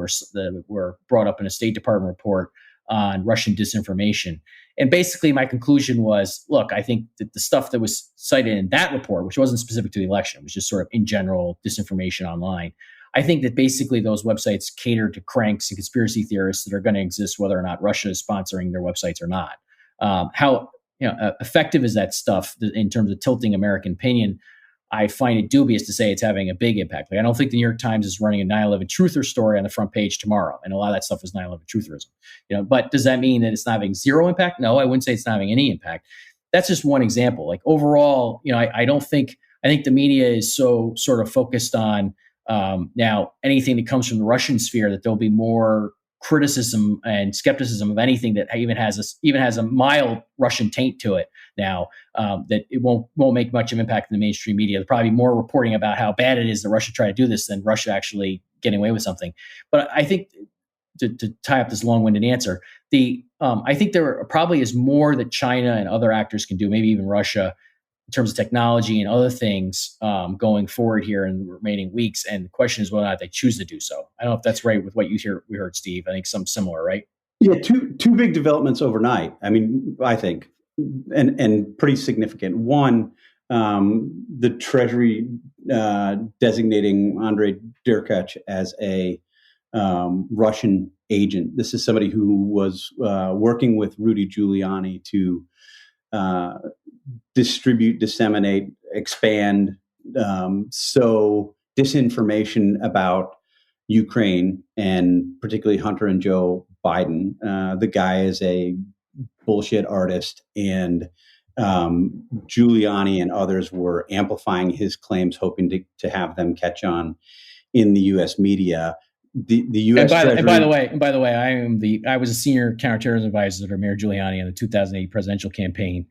were brought up in a State Department report on Russian disinformation. And basically my conclusion was, look, I think that the stuff that was cited in that report, which wasn't specific to the election, was just sort of in general disinformation online. I think that basically those websites cater to cranks and conspiracy theorists that are going to exist whether or not Russia is sponsoring their websites or not. How effective is that stuff in terms of tilting American opinion? I find it dubious to say it's having a big impact. Like, I don't think the New York Times is running a 9/11 truther story on the front page tomorrow. And a lot of that stuff is 9/11 trutherism. But does that mean that it's not having zero impact? No, I wouldn't say it's not having any impact. That's just one example. Like overall, I think the media is so sort of focused on now anything that comes from the Russian sphere, that there'll be more criticism and skepticism of anything that even has a mild Russian taint to it now, that it won't make much of an impact in the mainstream media. There'll probably be more reporting about how bad it is that Russia tried to do this than Russia getting away with something. But I think to tie up this long-winded answer, I think there probably is more that China and other actors can do, maybe even Russia, in terms of technology and other things going forward here in the remaining weeks. And the question is whether or not they choose to do so. I don't know if that's right with what we heard, Steve. I think some similar, right? Yeah, two big developments overnight. I mean, I think, and pretty significant. One, the Treasury designating Andrei Derkach as a Russian agent. This is somebody who was working with Rudy Giuliani to distribute, disseminate, expand, so disinformation about Ukraine and particularly Hunter and Joe Biden. The guy is a bullshit artist, and Giuliani and others were amplifying his claims, hoping to have them catch on in the U.S. media. The U.S. And by the way, I was a senior counterterrorism advisor to Mayor Giuliani in the 2008 presidential campaign,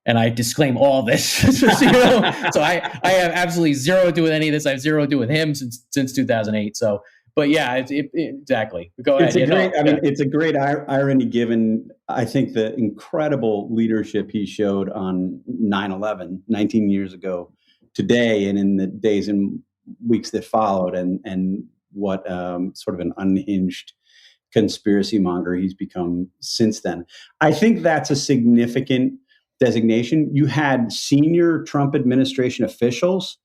and I disclaim all this. So I have absolutely zero to do with any of this. I have zero to do with him since 2008. So, but yeah, exactly. Go ahead. It's a great irony given I think the incredible leadership he showed on 9/11, 19 years ago today, and in the days and weeks that followed, and what sort of an unhinged conspiracy monger he's become since then. I think that's a significant designation. You had senior Trump administration officials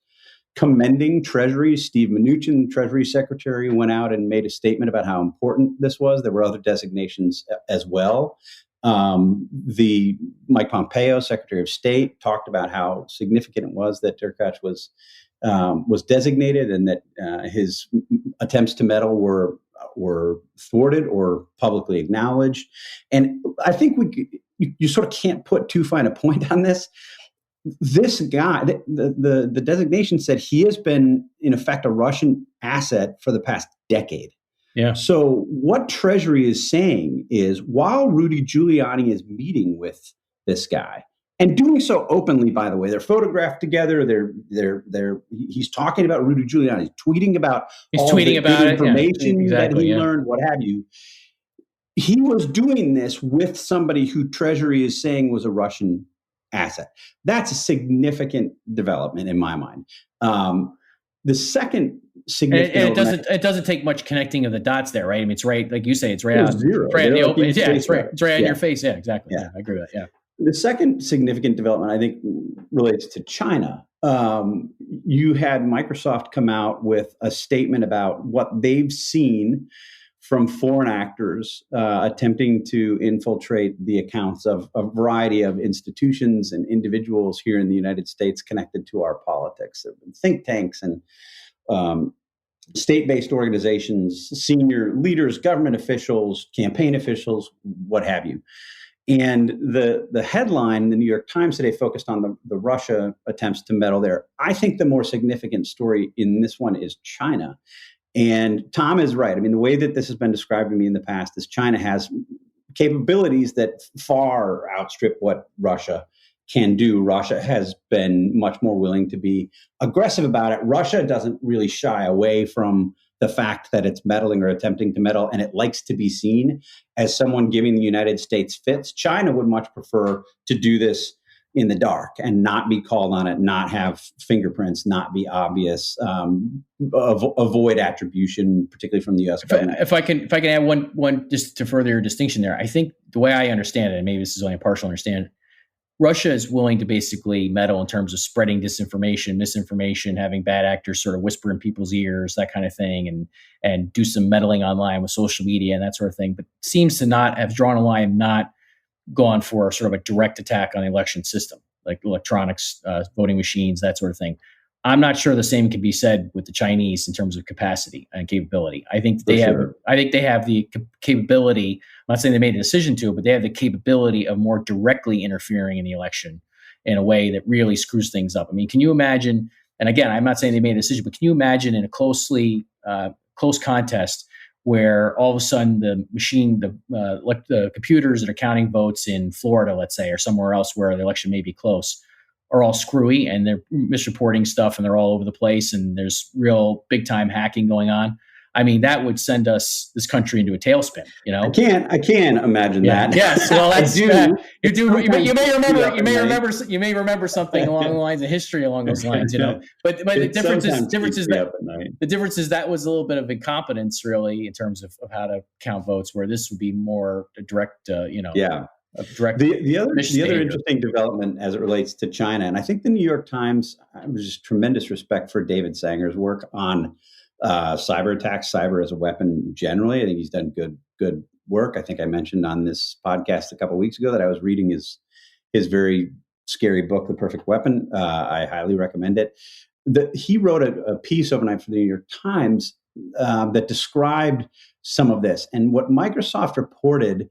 commending Treasury. Steve Mnuchin, Treasury Secretary, went out and made a statement about how important this was. There were other designations as well. The Mike Pompeo, Secretary of State, talked about how significant it was that Derkach was designated, and that his attempts to meddle were thwarted or publicly acknowledged. And I think you sort of can't put too fine a point on this. This guy, the designation said he has been, in effect, a Russian asset for the past decade. Yeah. So what Treasury is saying is, while Rudy Giuliani is meeting with this guy and doing so openly, by the way, they're photographed together. He's talking about Rudy Giuliani, he's tweeting about information that he learned, what have you. He was doing this with somebody who Treasury is saying was a Russian asset. That's a significant development in my mind. The second significant, it doesn't take much connecting of the dots there, right? I mean, it's right, like you say, it's right out, zero. It's right in the open. Yeah, it's right in your face. Yeah, exactly. Yeah. I agree with that. Yeah. The second significant development, I think, relates to China. You had Microsoft come out with a statement about what they've seen from foreign actors attempting to infiltrate the accounts of a variety of institutions and individuals here in the United States connected to our politics. There have been think tanks and state-based organizations, senior leaders, government officials, campaign officials, what have you. And the headline in the New York Times today focused on the Russia attempts to meddle there. I think the more significant story in this one is China. And Tom is right. I mean, the way that this has been described to me in the past is China has capabilities that far outstrip what Russia can do. Russia has been much more willing to be aggressive about it. Russia doesn't really shy away from the fact that it's meddling or attempting to meddle, and it likes to be seen as someone giving the United States fits. China would much prefer to do this in the dark and not be called on it, not have fingerprints, not be obvious, avoid attribution, particularly from the U.S. government. If I can add one just to further your distinction there, I think the way I understand it, and maybe this is only a partial understanding, Russia is willing to basically meddle in terms of spreading disinformation, misinformation, having bad actors sort of whisper in people's ears, that kind of thing, and do some meddling online with social media and that sort of thing, but seems to not have drawn a line, not gone for sort of a direct attack on the election system, like electronics, voting machines, that sort of thing. I'm not sure the same can be said with the Chinese in terms of capacity and capability. I think they have the capability. I'm not saying they made a decision to, but they have the capability of more directly interfering in the election in a way that really screws things up. I mean, can you imagine? And again, I'm not saying they made a decision, but can you imagine in a close contest where all of a sudden the machine, the computers that are counting votes in Florida, let's say, or somewhere else where the election may be close, are all screwy and they're misreporting stuff and they're all over the place and there's real big time hacking going on? I mean, that would send this country into a tailspin. You know, I can imagone that. Yes, well, that's you do. You may remember something along the lines of history along those lines. You know, but the difference is that was a little bit of incompetence, really, in terms of how to count votes. Where this would be more a direct, a direct. The other interesting development as it relates to China, and I think the New York Times, just tremendous respect for David Sanger's work on cyber attacks, cyber as a weapon generally. I think he's done good work. I think I mentioned on this podcast a couple of weeks ago that I was reading his very scary book, The Perfect Weapon. I highly recommend it. He wrote a piece overnight for the New York Times that described some of this. And what Microsoft reported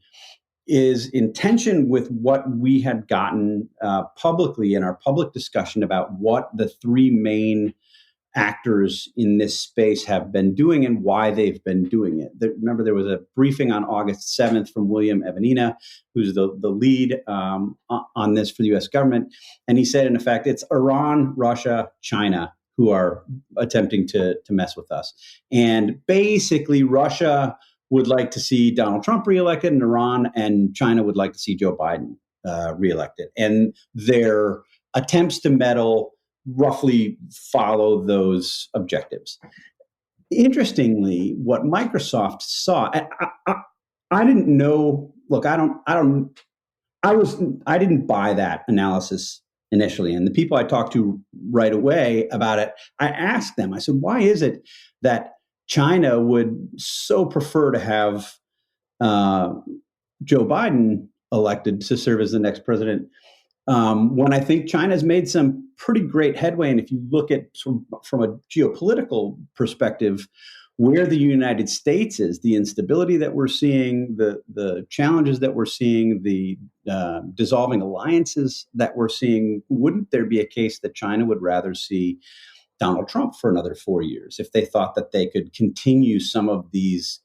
is in tension with what we had gotten publicly in our public discussion about what the three main actors in this space have been doing and why they've been doing it. Remember, there was a briefing on August 7th from William Evanina, who's the lead on this for the U.S. government. And he said, in effect, it's Iran, Russia, China who are attempting to mess with us. And basically, Russia would like to see Donald Trump reelected in Iran, and China would like to see Joe Biden reelected. And their attempts to meddle roughly follow those objectives. Interestingly, what Microsoft saw, I didn't know. Look, I didn't buy that analysis initially. And the people I talked to right away about it, I asked them, I said, why is it that China would so prefer to have Joe Biden elected to serve as the next president, when I think China's made some pretty great headway? And if you look at from a geopolitical perspective, where the United States is, the instability that we're seeing, the challenges that we're seeing, the dissolving alliances that we're seeing, wouldn't there be a case that China would rather see Donald Trump for another 4 years if they thought that they could continue some of these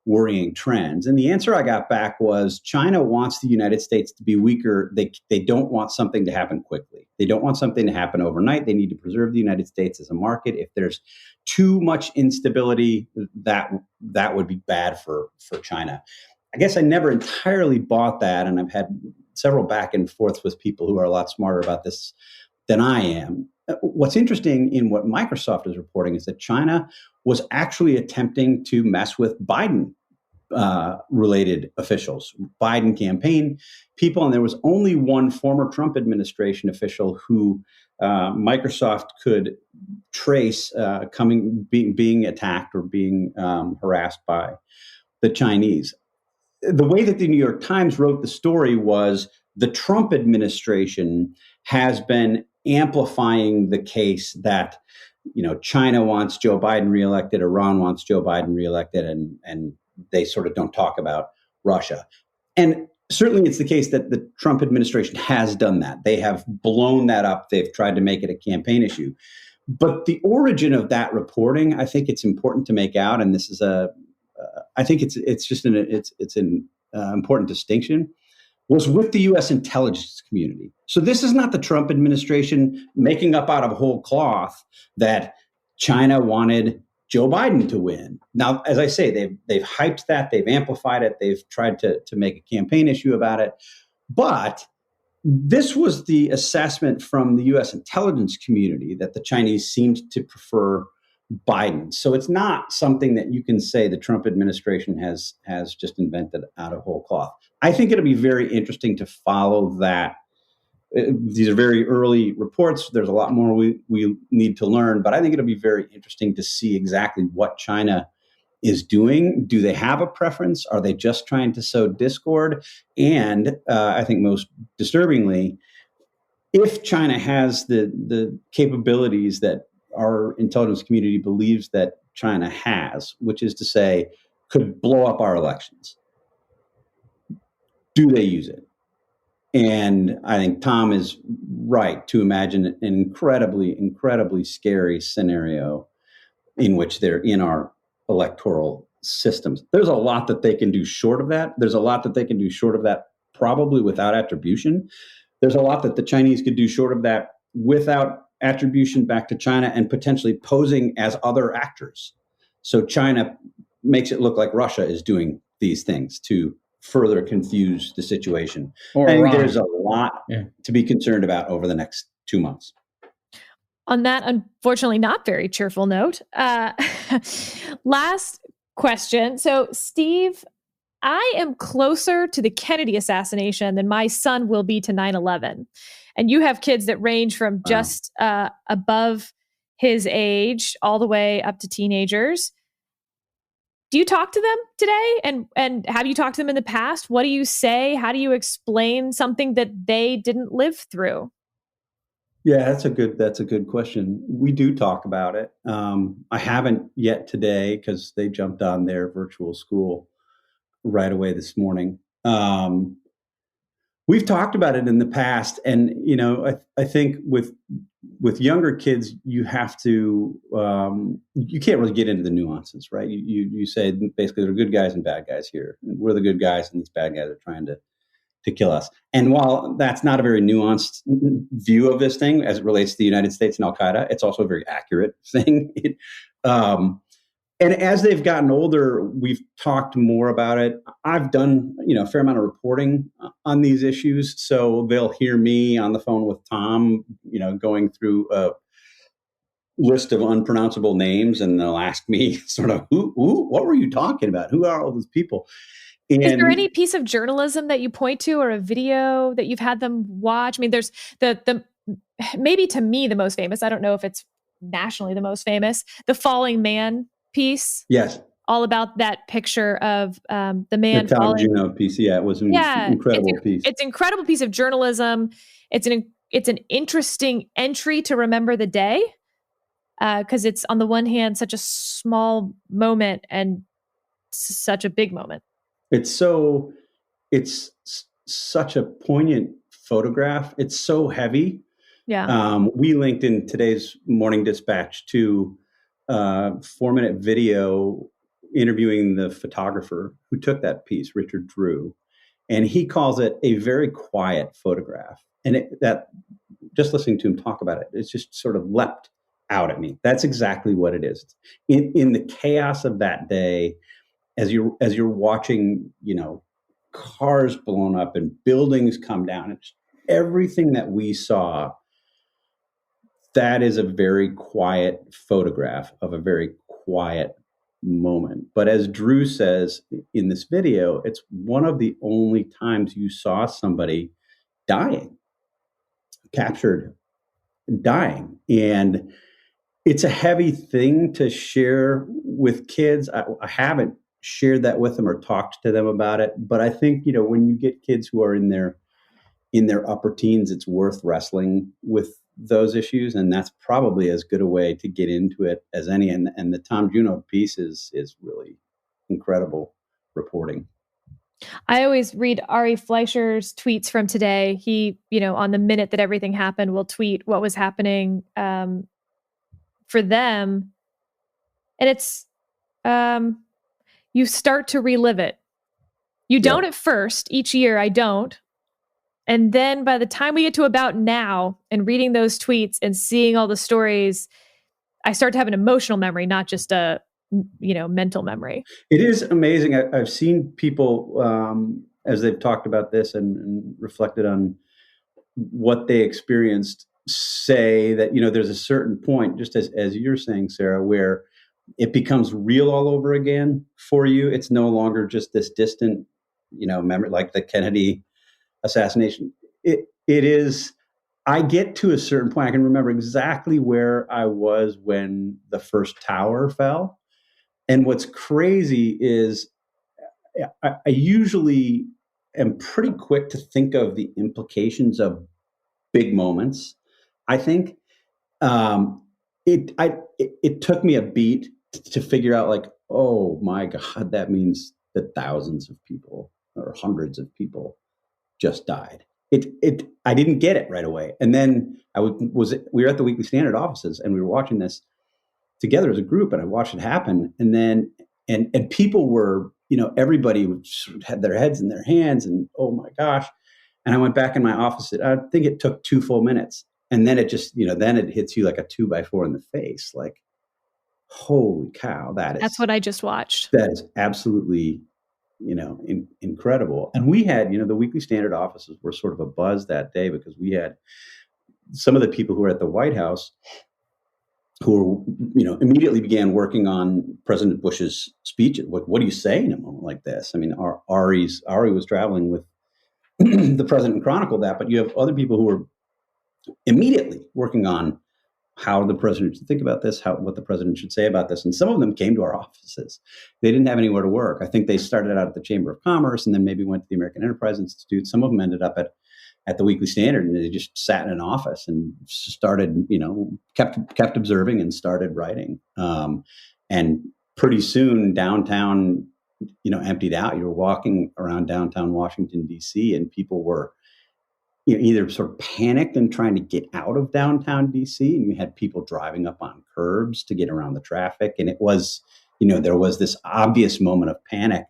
worrying trends? And the answer I got back was China wants the United States to be weaker. They don't want something to happen quickly. They don't want something to happen overnight. They need to preserve the United States as a market. If there's too much instability, that would be bad for China. I guess I never entirely bought that, and I've had several back and forths with people who are a lot smarter about this than I am. What's interesting in what Microsoft is reporting is that China was actually attempting to mess with Biden related officials, Biden campaign people. And there was only one former Trump administration official who Microsoft could trace being attacked or being harassed by the Chinese. The way that the New York Times wrote the story was the Trump administration has been amplifying the case that, China wants Joe Biden reelected, Iran wants Joe Biden reelected, and they sort of don't talk about Russia. And certainly it's the case that the Trump administration has done that. They have blown that up. They've tried to make it a campaign issue. But the origin of that reporting, I think it's important to make out, and this is I think it's an important distinction, was with the U.S. intelligence community. So this is not the Trump administration making up out of whole cloth that China wanted Joe Biden to win. Now, as I say, they've hyped that, they've amplified it, they've tried to make a campaign issue about it. But this was the assessment from the U.S. intelligence community, that the Chinese seemed to prefer Biden. So it's not something that you can say the Trump administration has just invented out of whole cloth. I think it'll be very interesting to follow that. These are very early reports. There's a lot more we need to learn, but I think it'll be very interesting to see exactly what China is doing. Do they have a preference? Are they just trying to sow discord? And I think most disturbingly, if China has the capabilities that our intelligence community believes that China has, which is to say, could blow up our elections, do they use it? And I think Tom is right to imagine an incredibly, incredibly scary scenario in which they're in our electoral systems. There's a lot that they can do short of that. There's a lot that they can do short of that, probably without attribution. There's a lot that the Chinese could do short of that without attribution back to China and potentially posing as other actors. So China makes it look like Russia is doing these things to further confuse the situation. I think there's a lot to be concerned about over the next 2 months. On that, unfortunately, not very cheerful note, last question. So, Steve, I am closer to the Kennedy assassination than my son will be to 9/11. And you have kids that range from just above his age all the way up to teenagers. Do you talk to them today? And have you talked to them in the past? What do you say? How do you explain something that they didn't live through? Yeah, that's a good question. We do talk about it. I haven't yet today because they jumped on their virtual school right away this morning. We've talked about it in the past, and I think with younger kids, you have to you can't really get into the nuances, right? You say basically there are good guys and bad guys here. We're the good guys, and these bad guys are trying to kill us. And while that's not a very nuanced view of this thing as it relates to the United States and al-Qaeda, it's also a very accurate thing. And as they've gotten older, we've talked more about it. I've done, a fair amount of reporting on these issues. So they'll hear me on the phone with Tom, going through a list of unpronounceable names, and they'll ask me sort of, who, what were you talking about? Who are all those people? And is there any piece of journalism that you point to, or a video that you've had them watch? I mean, there's the maybe to me the most famous, I don't know if it's nationally the most famous, the Falling Man piece. Yes. All about that picture of the man. The Tom Juno piece. Yeah, it was an incredible piece. It's an incredible piece of journalism. It's an interesting entry to remember the day, because it's on the one hand such a small moment and such a big moment. It's such a poignant photograph. It's so heavy. Yeah. We linked in today's Morning Dispatch to a 4-minute video interviewing the photographer who took that piece, Richard Drew, and he calls it a very quiet photograph. And that just listening to him talk about it, it's just sort of leapt out at me. That's exactly what it is. In the chaos of that day, as you're watching, cars blown up and buildings come down, it's everything that we saw. That is a very quiet photograph of a very quiet moment. But as Drew says in this video, it's one of the only times you saw somebody dying, captured, dying. And it's a heavy thing to share with kids. I haven't shared that with them or talked to them about it. But I think, when you get kids who are in their upper teens, it's worth wrestling with those issues. And that's probably as good a way to get into it as any. And the Tom Juno piece is really incredible reporting. I always read Ari Fleischer's tweets from today. He, on the minute that everything happened, will tweet what was happening for them. And it's, you start to relive it. You don't at first. Each year I don't. And then by the time we get to about now and reading those tweets and seeing all the stories, I start to have an emotional memory, not just a, mental memory. It is amazing. I've seen people, as they've talked about this and reflected on what they experienced, say that, there's a certain point, just as you're saying, Sarah, where it becomes real all over again for you. It's no longer just this distant, memory, like the Kennedy assassination. It is. I get to a certain point. I can remember exactly where I was when the first tower fell. And what's crazy is I usually am pretty quick to think of the implications of big moments. I think it took me a beat to figure out, like, oh my God, that means that thousands of people or hundreds of people just died. I didn't get it right away. And then we were at the Weekly Standard offices and we were watching this together as a group, and I watched it happen. And then, and people were, everybody had their heads in their hands and, oh my gosh. And I went back in my office. I think it took 2 full minutes. And then it just, then it hits you like a 2x4 in the face. Like, holy cow, that's what I just watched. That is absolutely, incredible. And we had, the Weekly Standard offices were sort of a buzz that day because we had some of the people who were at the White House who were, immediately began working on President Bush's speech. What do you say in a moment like this? I mean, Ari was traveling with the president and chronicled that, but you have other people who were immediately working on how the president should think about this, what the president should say about this. And some of them came to our offices. They didn't have anywhere to work. I think they started out at the Chamber of Commerce and then maybe went to the American Enterprise Institute. Some of them ended up at the Weekly Standard, and they just sat in an office and started, kept observing and started writing. And pretty soon downtown, emptied out. You were walking around downtown Washington, D.C., and people were either sort of panicked and trying to get out of downtown DC, and you had people driving up on curbs to get around the traffic. And it was, there was this obvious moment of panic.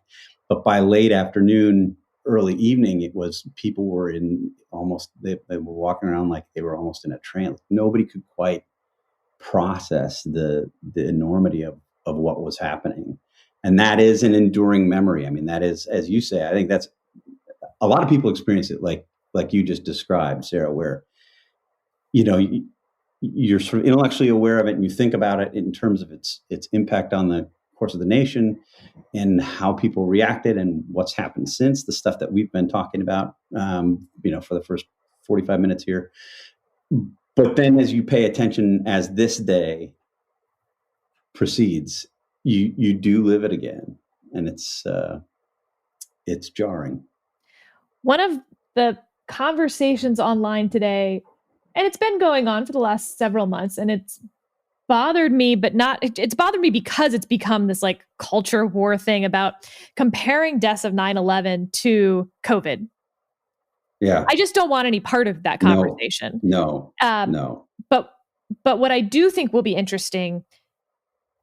But by late afternoon, early evening, it was people were they were walking around like they were almost in a trance. Nobody could quite process the enormity of of what was happening. And that is an enduring memory. I mean, that is, as you say, I think that's a lot of people experience it like you just described, Sarah, where, you're sort of intellectually aware of it and you think about it in terms of its impact on the course of the nation and how people reacted and what's happened since, the stuff that we've been talking about, for the first 45 minutes here. But then as you pay attention as this day proceeds, you do live it again. And it's jarring. One of the conversations online today, and it's been going on for the last several months, and it's bothered me, but it's bothered me because it's become this like culture war thing about comparing deaths of 9/11 to COVID. Yeah. I just don't want any part of that conversation. No. But what I do think will be interesting,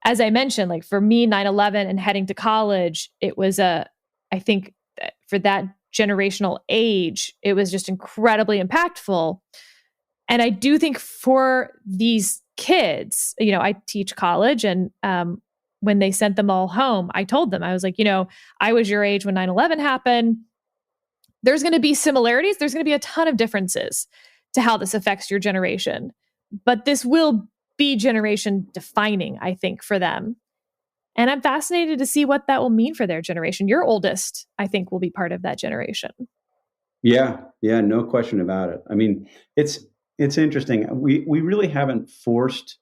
as I mentioned, like for me, 9/11 and heading to college, it was I think that for that generational age, it was just incredibly impactful. And I do think for these kids, I teach college, and when they sent them all home, I told them, I was like, I was your age when 9/11 happened. There's going to be similarities. There's going to be a ton of differences to how this affects your generation. But this will be generation defining, I think, for them. And I'm fascinated to see what that will mean for their generation. Your oldest, I think, will be part of that generation. Yeah, no question about it. I mean, it's interesting. We really haven't forced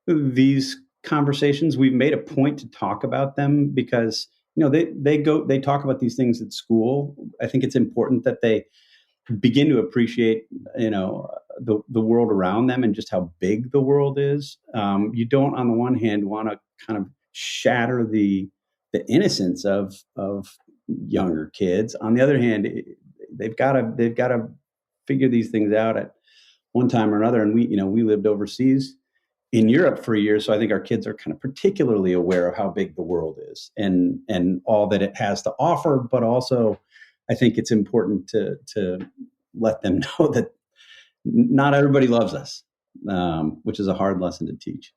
these conversations. We've made a point to talk about them because they talk about these things at school. I think it's important that they begin to appreciate the world around them and just how big the world is. You don't, on the one hand, want to kind of shatter the innocence of younger kids. On the other hand, they've got to figure these things out at one time or another. And we lived overseas in Europe for a year, so I think our kids are kind of particularly aware of how big the world is and all that it has to offer. But also, I think it's important to let them know that not everybody loves us, which is a hard lesson to teach.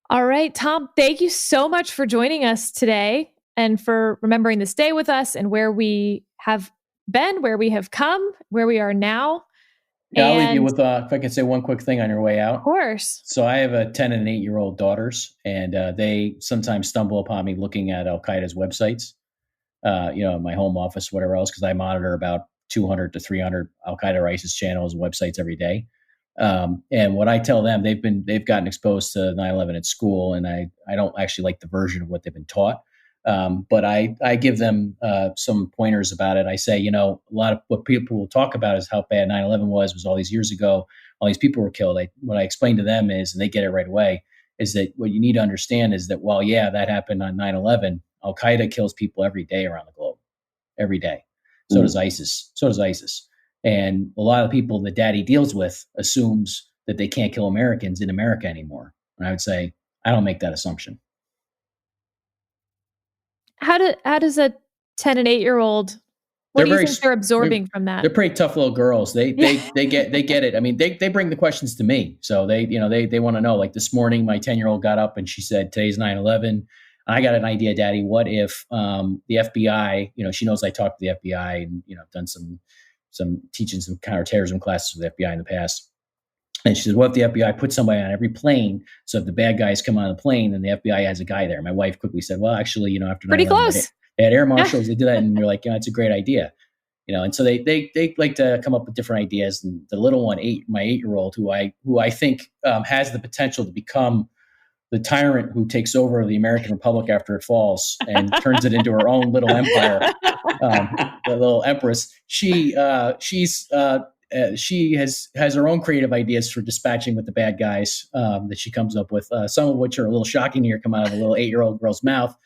All right, Tom, thank you so much for joining us today and for remembering this day with us and where we have been, where we have come, where we are now. Yeah, I'll leave you with, if I can say one quick thing on your way out. Of course. So I have a 10 and 8-year-old daughters, and they sometimes stumble upon me looking at al-Qaeda's websites, in my home office, whatever else, because I monitor about 200 to 300 al-Qaeda or ISIS channels and websites every day. And what I tell them, they've gotten exposed to 9/11 at school, and I don't actually like the version of what they've been taught. But I give them some pointers about it. I say, a lot of what people will talk about is how bad 9/11 was all these years ago. All these people were killed. What I explain to them is, and they get it right away, is that what you need to understand is that, well, yeah, that happened on 9/11. Al-Qaeda kills people every day around the globe, every day. So does ISIS. And a lot of people that daddy deals with assumes that they can't kill Americans in America anymore. And I would say, I don't make that assumption. How does a 10 and 8-year-old, what do you think they're absorbing from that? They're pretty tough little girls. They get it. I mean, they bring the questions to me. So they want to know. Like this morning, my 10-year-old got up and she said, today's 9/11. I got an idea, Daddy. What if the FBI, she knows I talked to the FBI and, I've done some teaching some counterterrorism classes with the FBI in the past. And she says, what if the FBI put somebody on every plane? So if the bad guys come on the plane, then the FBI has a guy there. My wife quickly said, well, actually, after pretty close. They had air marshals. They did that. And we're like, it's a great idea. And so they like to come up with different ideas. And the little one, my 8-year-old, who I think has the potential to become the tyrant who takes over the American Republic after it falls and turns it into her own little empire, the little empress. She has her own creative ideas for dispatching with the bad guys that she comes up with. Some of which are a little shocking to hear come out of a little 8-year-old girl's mouth.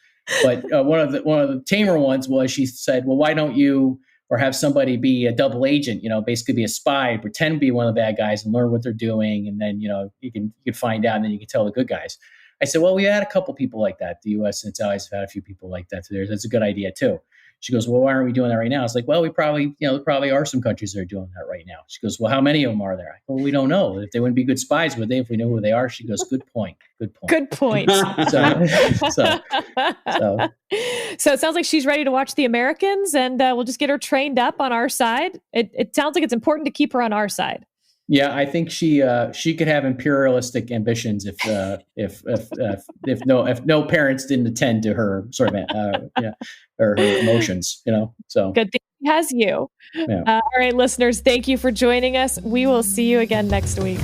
But one of the tamer ones was she said, "Well, why don't you or have somebody be a double agent? Basically be a spy, pretend to be one of the bad guys and learn what they're doing, and then you can find out, and then you can tell the good guys." I said, "Well, we had a couple people like that. The U.S. and its allies have had a few people like that. So that's a good idea too." She goes, well, why aren't we doing that right now? It's like, well, we probably, there probably are some countries that are doing that right now. She goes, well, how many of them are there? Well, we don't know. If they wouldn't be good spies, would they? If we know who they are? She goes, good point. Good point. Good point. So it sounds like she's ready to watch the Americans, and we'll just get her trained up on our side. It sounds like it's important to keep her on our side. Yeah, I think she could have imperialistic ambitions if no parents didn't attend to her sort of or her emotions, So good thing she has you. Yeah. All right, listeners, thank you for joining us. We will see you again next week.